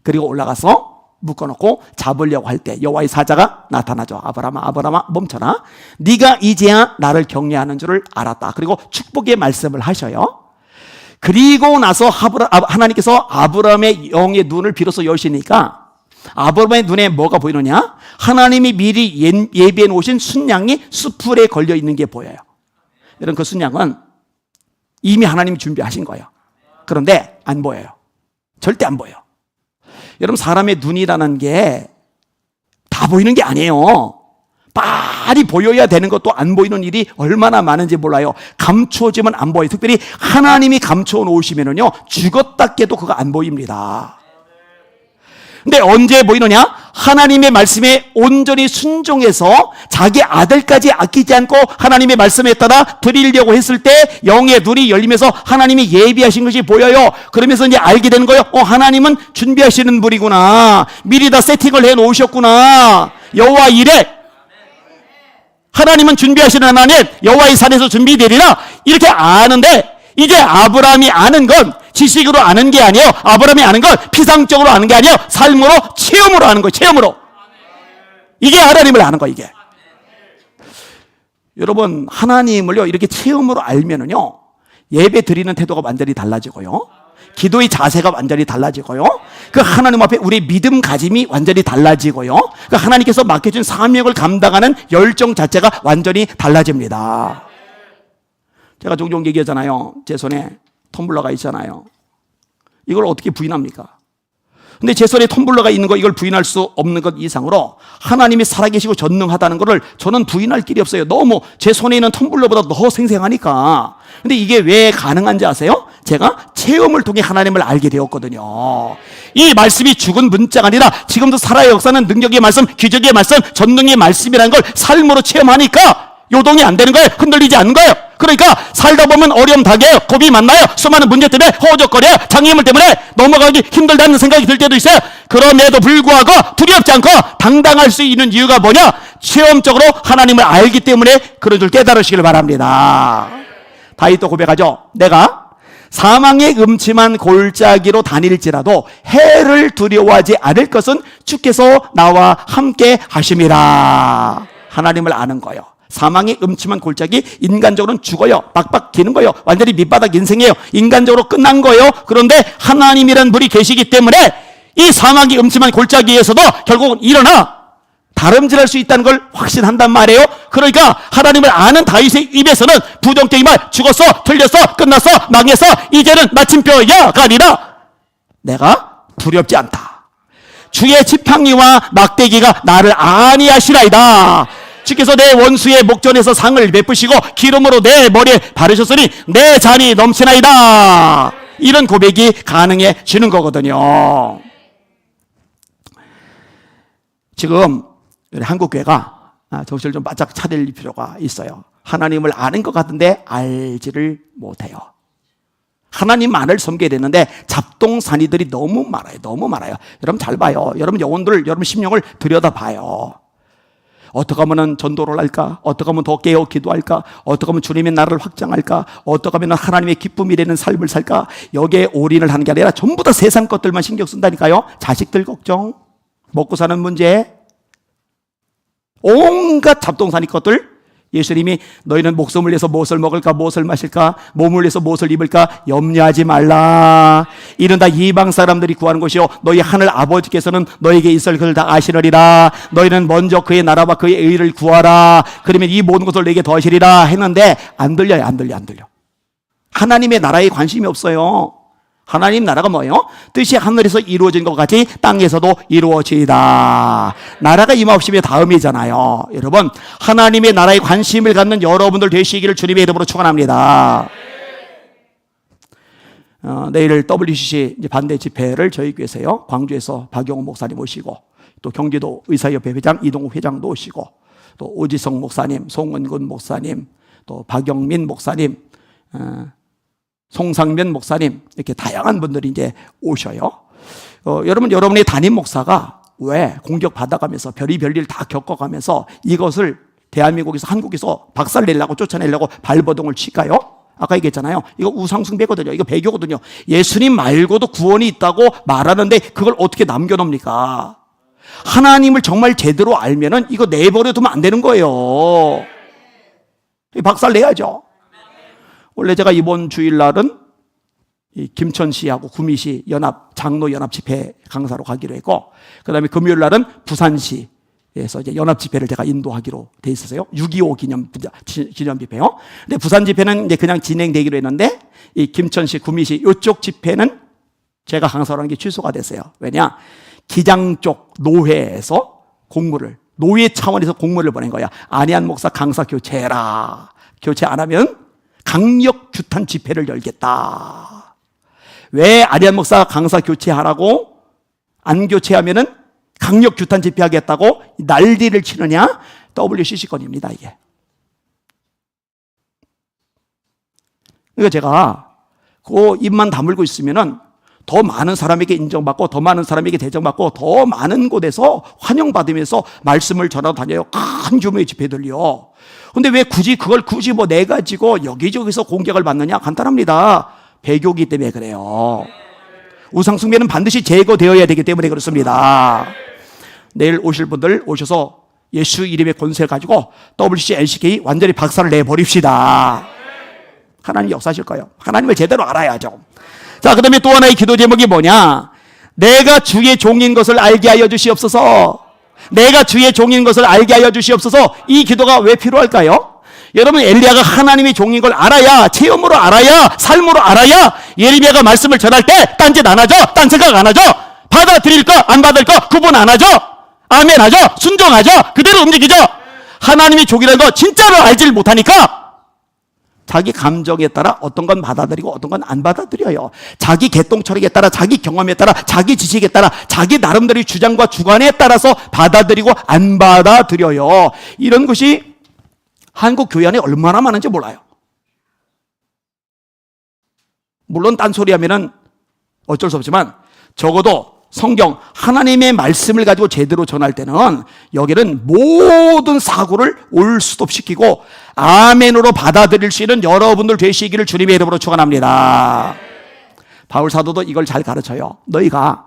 그리고 올라가서 묶어놓고 잡으려고 할 때 여호와의 사자가 나타나죠. 아브라함아, 아브라함아, 멈춰라. 네가 이제야 나를 경외하는 줄을 알았다. 그리고 축복의 말씀을 하셔요. 그리고 나서 하나님께서 아브라함의 영의 눈을 비로소 여시니까 아브라함의 눈에 뭐가 보이느냐? 하나님이 미리 예비해 놓으신 순양이 수풀에 걸려 있는 게 보여요. 여러분, 그 순양은 이미 하나님이 준비하신 거예요. 그런데 안 보여요. 절대 안 보여요. 여러분, 사람의 눈이라는 게 다 보이는 게 아니에요. 빨리 보여야 되는 것도 안 보이는 일이 얼마나 많은지 몰라요. 감추어지면 안 보여요. 특별히 하나님이 감추어 놓으시면은요, 죽었다 깨도 그거 안 보입니다. 근데 언제 보이느냐? 하나님의 말씀에 온전히 순종해서 자기 아들까지 아끼지 않고 하나님의 말씀에 따라 드리려고 했을 때 영의 눈이 열리면서 하나님이 예비하신 것이 보여요. 그러면서 이제 알게 되는 거예요. 하나님은 준비하시는 분이구나. 미리 다 세팅을 해 놓으셨구나. 여호와 이래. 하나님은 준비하시는 하나님, 여호와의 산에서 준비되리라. 이렇게 아는데, 이제 아브라함이 아는 건 지식으로 아는 게 아니에요. 아브라함이 아는 건 피상적으로 아는 게 아니에요. 삶으로, 체험으로 아는 거예요. 체험으로. 이게 하나님을 아는 거예요. 이게. 여러분, 하나님을요 이렇게 체험으로 알면은요, 예배 드리는 태도가 완전히 달라지고요, 기도의 자세가 완전히 달라지고요, 그 하나님 앞에 우리의 믿음 가짐이 완전히 달라지고요, 그 하나님께서 맡겨준 사명을 감당하는 열정 자체가 완전히 달라집니다. 제가 종종 얘기하잖아요. 제 손에 텀블러가 있잖아요. 이걸 어떻게 부인합니까? 근데 제 손에 텀블러가 있는 거, 이걸 부인할 수 없는 것 이상으로 하나님이 살아계시고 전능하다는 것을 저는 부인할 길이 없어요. 너무 제 손에 있는 텀블러보다 더 생생하니까. 근데 이게 왜 가능한지 아세요? 제가 체험을 통해 하나님을 알게 되었거든요. 이 말씀이 죽은 문자가 아니라 지금도 살아의 역사는 능력의 말씀, 기적의 말씀, 전능의 말씀이라는 걸 삶으로 체험하니까 요동이 안 되는 거예요. 흔들리지 않는 거예요. 그러니까 살다 보면 어려움 당해요. 고비 만나요. 수많은 문제 때문에 허우적거려요. 장애물 때문에 넘어가기 힘들다는 생각이 들 때도 있어요. 그럼에도 불구하고 두렵지 않고 당당할 수 있는 이유가 뭐냐? 체험적으로 하나님을 알기 때문에 그런 줄 깨달으시길 바랍니다. 다윗도 고백하죠. 내가 사망의 음침한 골짜기로 다닐지라도 해를 두려워하지 않을 것은 주께서 나와 함께 하심이라. 하나님을 아는 거예요. 사망의 음침한 골짜기, 인간적으로는 죽어요. 빡빡 기는 거예요. 완전히 밑바닥 인생이에요. 인간적으로 끝난 거예요. 그런데 하나님이라는 분이 계시기 때문에 이 사망의 음침한 골짜기에서도 결국은 일어나 다름질할 수 있다는 걸 확신한단 말이에요. 그러니까 하나님을 아는 다윗의 입에서는 부정적인 말, 죽었어, 틀렸어, 끝났어, 망했어, 이제는 마침표야가 아니라 내가 두렵지 않다. 주의 지팡이와 막대기가 나를 안위하시나이다. 주께서 내 원수의 목전에서 상을 베푸시고 기름으로 내 머리에 바르셨으니 내 잔이 넘치나이다. 이런 고백이 가능해지는 거거든요. 지금 한국교회가 정신을 좀 바짝 차릴 필요가 있어요. 하나님을 아는 것 같은데 알지를 못해요. 하나님만을 섬겨야 되는데 잡동사니들이 너무 많아요. 너무 많아요. 여러분 잘 봐요. 여러분 영혼들, 여러분 심령을 들여다봐요. 어떻게 하면 전도를 할까? 어떻게 하면 더 깨어 기도할까? 어떻게 하면 주님의 나라를 확장할까? 어떻게 하면 하나님의 기쁨이 되는 삶을 살까? 여기에 올인을 하는 게 아니라 전부 다 세상 것들만 신경 쓴다니까요. 자식들 걱정, 먹고 사는 문제, 온갖 잡동사니 것들. 예수님이 너희는 목숨을 위해서 무엇을 먹을까, 무엇을 마실까, 몸을 위해서 무엇을 입을까 염려하지 말라. 이런 다 이방 사람들이 구하는 것이요 너희 하늘 아버지께서는 너에게 있을 것을 다 아시느리라. 너희는 먼저 그의 나라와 그의 의를 구하라. 그러면 이 모든 것을 너에게 더하시리라 했는데 안 들려요. 안 들려. 하나님의 나라에 관심이 없어요. 하나님 나라가 뭐예요? 뜻이 하늘에서 이루어진 것 같이 땅에서도 이루어지이다. 나라가 임하옵심의 다음이잖아요. 여러분, 하나님의 나라에 관심을 갖는 여러분들 되시기를 주님의 이름으로 축원합니다. 내일 WCC 반대 집회를 저희 교회에서요, 광주에서 박용호 목사님 오시고, 또 경기도 의사협회 회장 이동욱 회장도 오시고, 또 오지성 목사님, 송은근 목사님, 또 박영민 목사님, 송상면 목사님, 이렇게 다양한 분들이 이제 오셔요. 여러분의 담임 목사가 왜 공격받아가면서 별의별 일 다 겪어가면서 이것을 대한민국에서, 한국에서 박살내려고 쫓아내려고 발버둥을 칠까요? 아까 얘기했잖아요. 이거 우상숭배거든요. 이거 배교거든요. 예수님 말고도 구원이 있다고 말하는데 그걸 어떻게 남겨놓습니까? 하나님을 정말 제대로 알면은 이거 내버려두면 안 되는 거예요. 박살내야죠. 원래 제가 이번 주일날은 이 김천시하고 구미시 연합 장로 연합 집회 강사로 가기로 했고, 그다음에 금요일 날은 부산시에서 이제 연합 집회를 제가 인도하기로 돼 있었어요. 6.25 기념 집회요. 근데 부산 집회는 이제 그냥 진행되기로 했는데 이 김천시, 구미시 이쪽 집회는 제가 강사로 하는 게 취소가 됐어요. 왜냐? 기장 쪽 노회에서 노회 차원에서 공문을 보낸 거야. 안희안 목사 강사 교체해라. 교체 안 하면 강력 규탄 집회를 열겠다. 왜 안희안 목사 강사 교체하라고 안 교체하면은 강력 규탄 집회하겠다고 난리를 치느냐? WCC 건입니다, 이게. 그러니까 제가 그 입만 다물고 있으면은 더 많은 사람에게 인정받고 더 많은 사람에게 대접받고 더 많은 곳에서 환영받으면서 말씀을 전하고 다녀요. 큰 규모의 집회들이요. 근데 왜 굳이 그걸 뭐 내가지고 여기저기서 공격을 받느냐? 간단합니다. 배교기 때문에 그래요. 우상숭배는 반드시 제거되어야 되기 때문에 그렇습니다. 내일 오실 분들 오셔서 예수 이름의 권세를 가지고 WCC, LCK 완전히 박살을 내버립시다. 하나님 역사하실 거예요. 하나님을 제대로 알아야죠. 자, 그 다음에 또 하나의 기도 제목이 뭐냐? 내가 주의 종인 것을 알게 하여 주시옵소서. 내가 주의 종인 것을 알게 하여 주시옵소서. 이 기도가 왜 필요할까요? 여러분, 엘리야가 하나님의 종인 걸 알아야, 체험으로 알아야, 삶으로 알아야 예레미야가 말씀을 전할 때 딴짓 안 하죠? 딴 생각 안 하죠? 받아들일 거, 안 받을 거 구분 안 하죠? 아멘 하죠? 순종하죠? 그대로 움직이죠? 하나님의 종이라는 거 진짜로 알지를 못하니까 자기 감정에 따라 어떤 건 받아들이고 어떤 건 안 받아들여요. 자기 개똥철학에 따라, 자기 경험에 따라, 자기 지식에 따라, 자기 나름대로의 주장과 주관에 따라서 받아들이고 안 받아들여요. 이런 것이 한국 교회 안에 얼마나 많은지 몰라요. 물론 딴소리 하면은 어쩔 수 없지만 적어도 성경 하나님의 말씀을 가지고 제대로 전할 때는 여기는 모든 사고를 올스톱시키고 아멘으로 받아들일 수 있는 여러분들 되시기를 주님의 이름으로 축원합니다. 바울 사도도 이걸 잘 가르쳐요. 너희가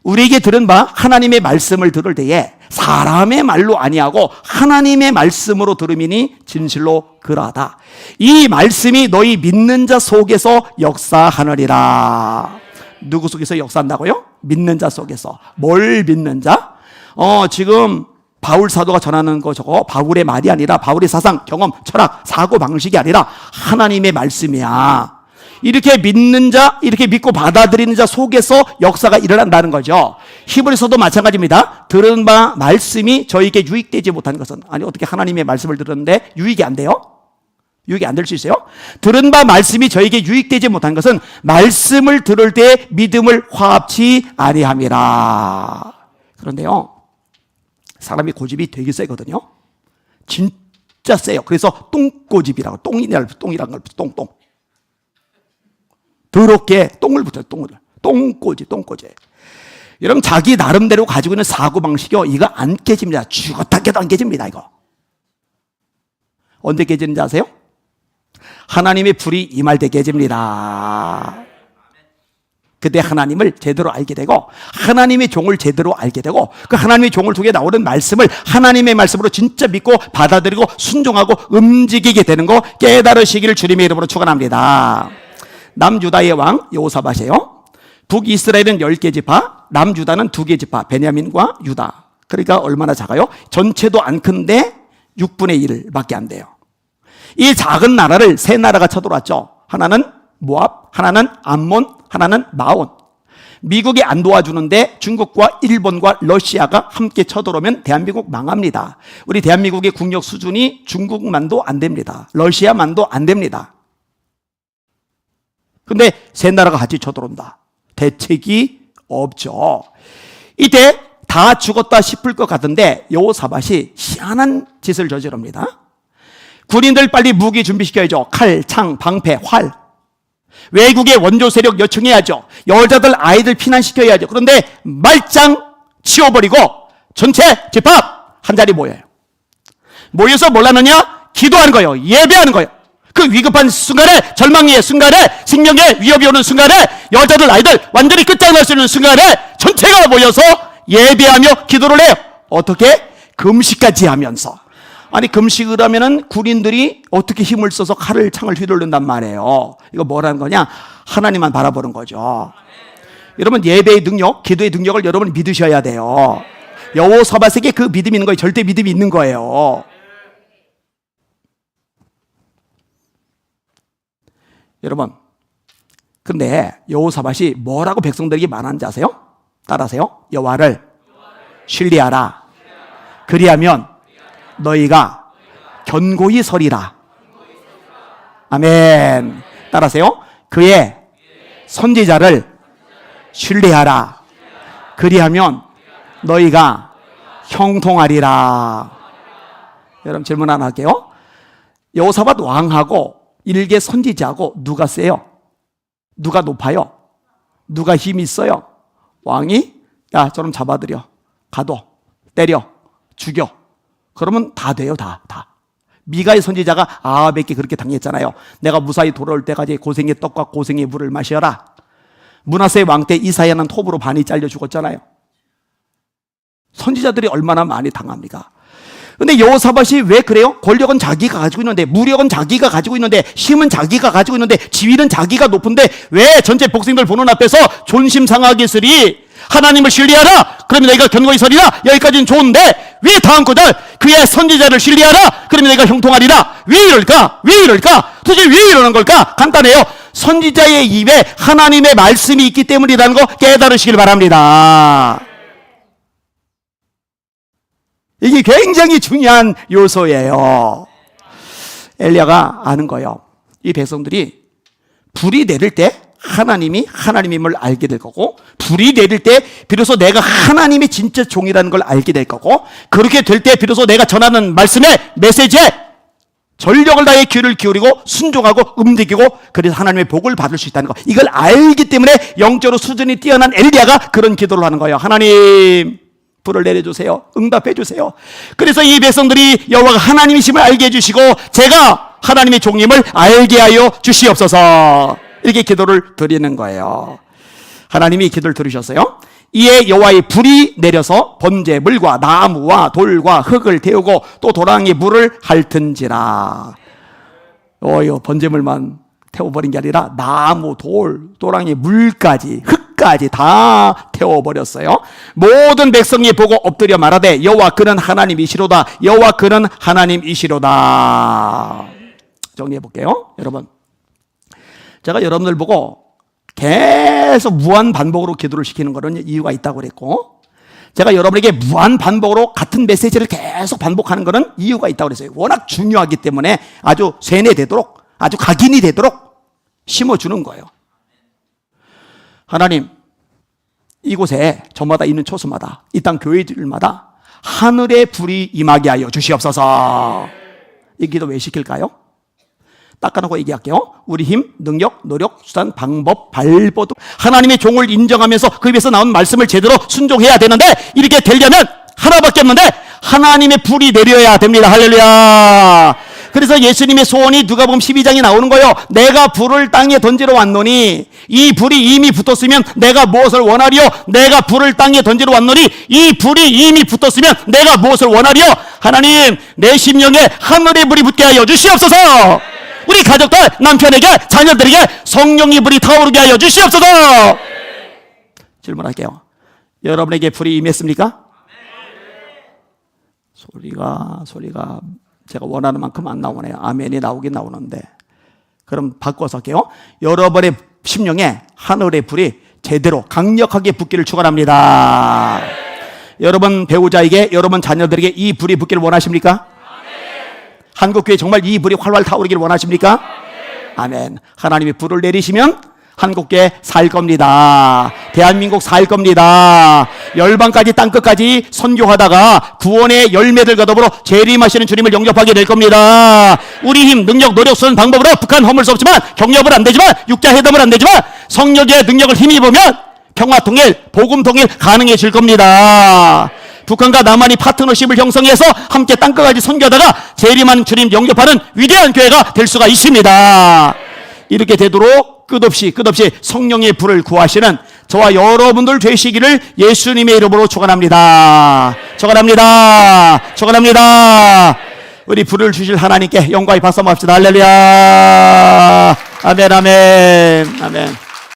우리에게 들은 바 하나님의 말씀을 들을 때에 사람의 말로 아니하고 하나님의 말씀으로 들음이니 진실로 그러하다. 이 말씀이 너희 믿는 자 속에서 역사하느니라. 누구 속에서 역사한다고요? 믿는 자 속에서. 뭘 믿는 자? 지금 바울 사도가 전하는 거 저거 바울의 말이 아니라 바울의 사상, 경험, 철학, 사고 방식이 아니라 하나님의 말씀이야. 이렇게 믿는 자, 이렇게 믿고 받아들이는 자 속에서 역사가 일어난다는 거죠. 히브리서도 마찬가지입니다. 들은 바 말씀이 저에게 유익되지 못한 것은, 아니 어떻게 하나님의 말씀을 들었는데 유익이 안 돼요? 유익이 안 될 수 있어요? 들은 바 말씀이 저에게 유익되지 못한 것은 말씀을 들을 때 믿음을 화합치 아니함이라. 그런데요, 사람이 고집이 되게 세거든요. 진짜 세요. 그래서 똥고집이라고. 똥이라는 걸 똥. 더럽게 똥을 붙여요. 똥꼬지. 여러분, 자기 나름대로 가지고 있는 사고방식이요, 이거 안 깨집니다. 죽었다 깨도 안 깨집니다. 이거 언제 깨지는지 아세요? 하나님의 불이 임할 때 깨집니다. 그때 하나님을 제대로 알게 되고 하나님의 종을 제대로 알게 되고 그 하나님의 종을 통해 나오는 말씀을 하나님의 말씀으로 진짜 믿고 받아들이고 순종하고 움직이게 되는 거 깨달으시기를 주님의 이름으로 축원합니다. 남유다의 왕 여호사밧이에요. 북이스라엘은 10개 지파, 남유다는 2개 지파, 베냐민과 유다. 그러니까 얼마나 작아요? 전체도 안 큰데 6분의 1밖에 안 돼요. 이 작은 나라를 세 나라가 쳐들어왔죠. 하나는 모압, 하나는 암몬, 하나는 마온. 미국이 안 도와주는데 중국과 일본과 러시아가 함께 쳐들어오면 대한민국 망합니다. 우리 대한민국의 국력 수준이 중국만도 안 됩니다. 러시아만도 안 됩니다. 근데 세 나라가 같이 쳐들어온다. 대책이 없죠. 이때 다 죽었다 싶을 것 같은데 여호사밧이 희한한 짓을 저지릅니다. 군인들 빨리 무기 준비시켜야죠. 칼, 창, 방패, 활. 외국의 원조 세력 요청해야죠. 여자들, 아이들 피난시켜야죠. 그런데 말짱 치워버리고 전체 집합 한 자리 모여요. 모여서 뭘 하느냐? 기도하는 거예요. 예배하는 거예요. 그 위급한 순간에, 절망의 순간에, 생명의 위협이 오는 순간에, 여자들, 아이들 완전히 끝장날 수 있는 순간에 전체가 모여서 예배하며 기도를 해요. 어떻게? 금식까지 하면서. 아니 금식을 하면은 군인들이 어떻게 힘을 써서 칼을 창을 휘둘른단 말이에요. 이거 뭐라는 거냐? 하나님만 바라보는 거죠. 여러분 예배의 능력, 기도의 능력을 여러분 믿으셔야 돼요. 여호사밧에게 그 믿음이 있는 거예요. 절대 믿음이 있는 거예요. 여러분, 근데 여호사밧이 뭐라고 백성들에게 말하는지 아세요? 따라하세요. 여호와를 신뢰하라. 그리하면 너희가 견고히 서리라. 아멘. 따라하세요. 그의 선지자를 신뢰하라. 그리하면 너희가 형통하리라. 여러분 질문 하나 할게요. 여호사밧 왕하고 일개 선지자하고 누가 세요? 누가 높아요? 누가 힘이 있어요? 왕이 야 저놈 잡아들여, 가둬, 때려, 죽여. 그러면 다 돼요. 다. 미가의 선지자가 아합에게 그렇게 당했잖아요. 내가 무사히 돌아올 때까지 고생의 떡과 고생의 물을 마셔라. 므낫세 왕 때 이사야는 톱으로 반이 잘려 죽었잖아요. 선지자들이 얼마나 많이 당합니까? 근데 여호사밧이 왜 그래요? 권력은 자기가 가지고 있는데, 무력은 자기가 가지고 있는데, 힘은 자기가 가지고 있는데, 지위는 자기가 높은데 왜 전체 백성들 보는 앞에서 존심 상하게 쓰리? 하나님을 신뢰하라. 그러면 내가 견고히 서리라. 여기까지는 좋은데 왜 다음 구절 그의 선지자를 신뢰하라. 그러면 내가 형통하리라. 왜 이럴까? 도대체 왜 이러는 걸까? 간단해요. 선지자의 입에 하나님의 말씀이 있기 때문이라는 거 깨달으시길 바랍니다. 이게 굉장히 중요한 요소예요. 엘리야가 아는 거예요. 이 백성들이 불이 내릴 때 하나님이 하나님임을 알게 될 거고, 불이 내릴 때 비로소 내가 하나님의 진짜 종이라는 걸 알게 될 거고, 그렇게 될 때 비로소 내가 전하는 말씀에, 메시지에 전력을 다해 귀를 기울이고 순종하고 움직이고, 그래서 하나님의 복을 받을 수 있다는 거, 이걸 알기 때문에 영적으로 수준이 뛰어난 엘리야가 그런 기도를 하는 거예요. 하나님 불을 내려주세요. 응답해 주세요. 그래서 이 백성들이 여호와가 하나님이심을 알게 해주시고 제가 하나님의 종임을 알게 하여 주시옵소서, 이렇게 기도를 드리는 거예요. 하나님이 기도를 들으셨어요. 이에 여호와의 불이 내려서 번제물과 나무와 돌과 흙을 태우고 또 도랑이 물을 핥은지라. 이거 번제물만 태워버린 게 아니라 나무, 돌, 도랑이 물까지, 흙까지 다 태워버렸어요. 모든 백성이 보고 엎드려 말하되 여호와 그는 하나님이시로다. 여호와 그는 하나님이시로다. 정리해 볼게요. 여러분, 제가 여러분들 보고 계속 무한 반복으로 기도를 시키는 것은 이유가 있다고 그랬고, 제가 여러분에게 무한 반복으로 같은 메시지를 계속 반복하는 것은 이유가 있다고 그랬어요. 워낙 중요하기 때문에 아주 세뇌되도록, 아주 각인이 되도록 심어주는 거예요. 하나님, 이곳에 저마다 있는 초소마다, 이 땅 교회들마다 하늘의 불이 임하게 하여 주시옵소서. 이 기도 왜 시킬까요? 닦아놓고 얘기할게요. 우리 힘, 능력, 노력, 수단, 방법, 발버둥, 하나님의 종을 인정하면서 그 입에서 나온 말씀을 제대로 순종해야 되는데, 이렇게 되려면 하나밖에 없는데 하나님의 불이 내려야 됩니다. 할렐루야. 그래서 예수님의 소원이 누가복음 12장에 나오는 거예요. 내가 불을 땅에 던지러 왔노니, 이 불이 이미 붙었으면 내가 무엇을 원하리요? 내가 불을 땅에 던지러 왔노니 이 불이 이미 붙었으면 내가 무엇을 원하리요? 하나님, 내 심령에 하늘의 불이 붙게 하여 주시옵소서. 우리 가족들, 남편에게, 자녀들에게 성령의 불이 타오르게 하여 주시옵소서. 질문할게요. 여러분에게 불이 임했습니까? 소리가 제가 원하는 만큼 안 나오네요. 아멘이 나오긴 나오는데. 그럼 바꿔서 할게요. 여러분의 심령에 하늘의 불이 제대로 강력하게 붙기를 축원합니다. 여러분 배우자에게, 여러분 자녀들에게 이 불이 붙기를 원하십니까? 한국교회 정말 이 불이 활활 타오르기를 원하십니까? 아멘. 하나님이 불을 내리시면 한국교회 살 겁니다. 대한민국 살 겁니다. 열방까지 땅끝까지 선교하다가 구원의 열매들과 더불어 재림하시는 주님을 영접하게 될 겁니다. 우리 힘, 능력, 노력, 수단, 방법으로 북한 허물 수 없지만, 경협은 안 되지만, 육자 회담은 안 되지만, 성령의 능력을 힘입으면 평화 통일, 복음 통일 가능해질 겁니다. 북한과 남한이 파트너십을 형성해서 함께 땅끝까지 선교하다가 재림하는 주님 영접하는 위대한 교회가 될 수가 있습니다. 이렇게 되도록 끝없이 성령의 불을 구하시는 저와 여러분들 되시기를 예수님의 이름으로 축원합니다. 축원합니다. 우리 불을 주실 하나님께 영광의 박수 한번 합시다. 할렐루야. 아멘, 아멘, 아멘.